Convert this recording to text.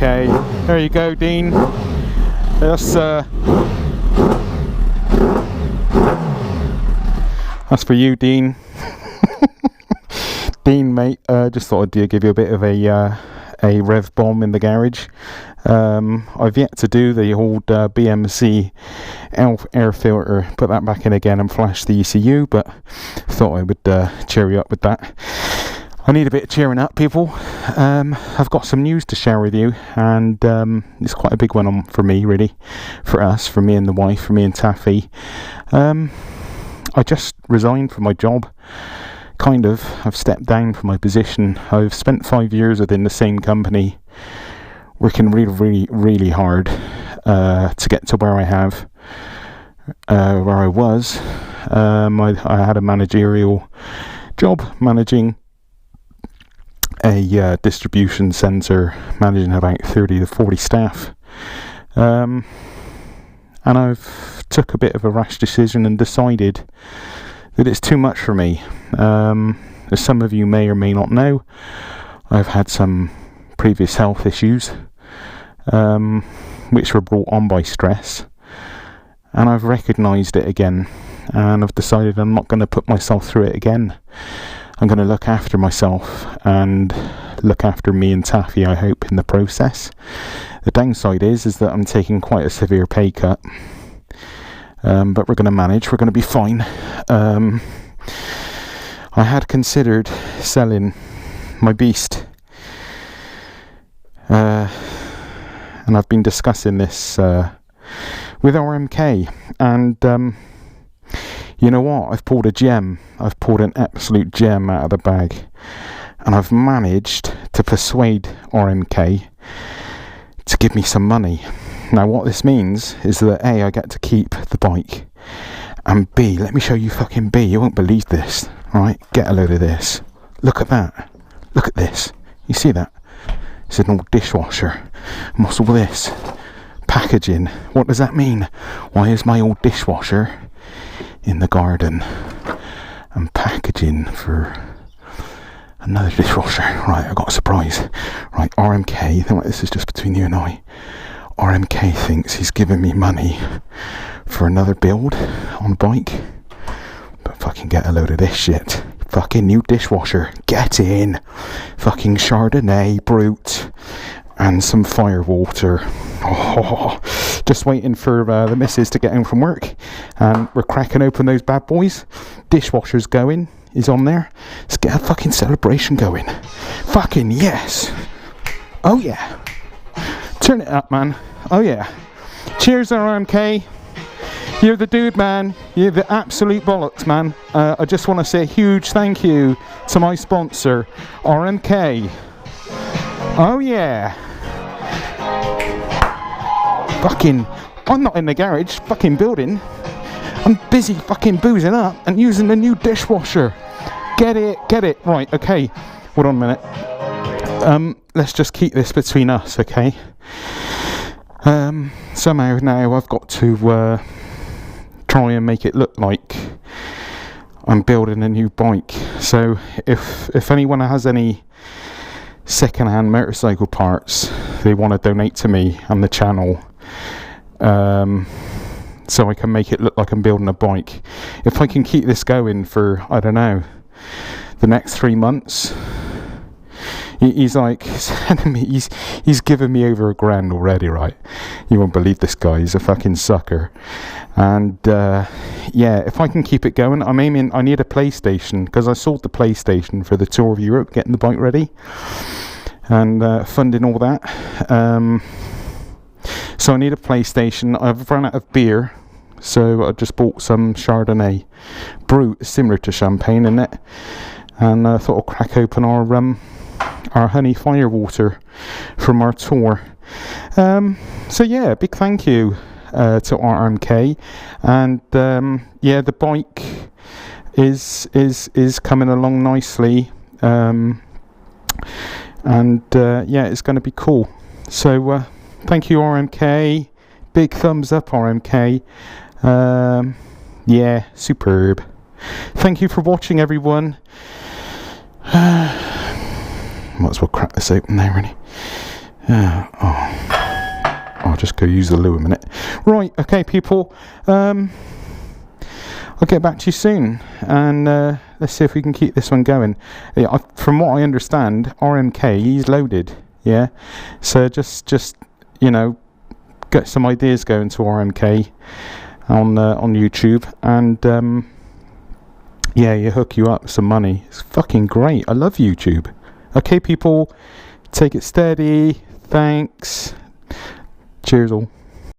RMK. There you go, Dean. That's for you, Dean. Dean, mate, just thought I'd give you a bit of a rev bomb in the garage. I've yet to do the old BMC air filter, put that back in again and flash the ECU, but thought I would cheer you up with that. I need a bit of cheering up, people. I've got some news to share with you, and it's quite a big one for me, really, for us, for me and the wife, for me and Taffy. I just resigned from my job. Kind of. I've stepped down from my position. I've spent 5 years within the same company, working really hard to get to where I have, where I was. I had a managerial job managing a distribution centre, managing about 30 to 40 staff. And I've took a bit of a rash decision and decided that it's too much for me. As some of you may or may not know, I've had some previous health issues, which were brought on by stress, and I've recognised it again, and I've decided I'm not going to put myself through it again. I'm going to look after myself and look after me and Taffy, I hope, in the process. The downside is that I'm taking quite a severe pay cut, but we're going to manage, we're going to be fine. I had considered selling my beast, and I've been discussing this with RMK, and you know what, I've pulled a gem. I've pulled an absolute gem out of the bag, and I've managed to persuade RMK to give me some money. Now what this means is that A, I get to keep the bike, and B, let me show you fucking B, you won't believe this. Right, get a load of this. Look at that. Look at this. You see that? It's an old dishwasher. What's all this? Packaging. What does that mean? Why is my old dishwasher in the garden? And packaging for another dishwasher. Right, I got a surprise. Right, RMK, this is just between you and I. RMK thinks he's giving me money for another build on bike. But fucking get a load of this shit. Fucking new dishwasher. Get in. Fucking Chardonnay Brut and some fire water. Oh, just waiting for the missus to get home from work, and we're cracking open those bad boys. Dishwasher's going. He's on there. Let's get a fucking celebration going. Fucking yes. Oh yeah. Turn it up, man. Oh yeah. Cheers, RMK. You're the dude, man. You're the absolute bollocks, man. I just want to say a huge thank you to my sponsor, RMK. Oh yeah. Fucking, I'm not in the garage, fucking building. I'm busy fucking boozing up and using the new dishwasher. Get it. Right, okay. Hold on a minute. Let's just keep this between us, okay? Somehow now I've got to try and make it look like I'm building a new bike. So if anyone has any second-hand motorcycle parts they want to donate to me on the channel, so I can make it look like I'm building a bike. If I can keep this going for, I don't know, the next 3 months, he's like sending me, he's given me over $1,000 already, right? You won't believe this guy, he's a fucking sucker. And yeah, if I can keep it going, I'm aiming, I need a PlayStation, because I sold the PlayStation for the tour of Europe, getting the bike ready and funding all that. So I need a PlayStation. I've run out of beer, so I just bought some Chardonnay Brut, similar to champagne in it, and I thought I'll crack open our honey fire water from our tour. So yeah, big thank you to RMK, and yeah, the bike is coming along nicely, and yeah, it's going to be cool. So thank you, RMK. Big thumbs up, RMK. Yeah, superb. Thank you for watching, everyone. Might as well crack this open there, really. I'll just go use the loo a minute. Right, okay, people. I'll get back to you soon, and let's see if we can keep this one going. Yeah, from what I understand, RMK, he's loaded. Yeah, so just you know, get some ideas going to RMK on YouTube, and yeah, you hook you up some money. It's fucking great. I love YouTube. Okay, people, take it steady. Thanks. Cheers all.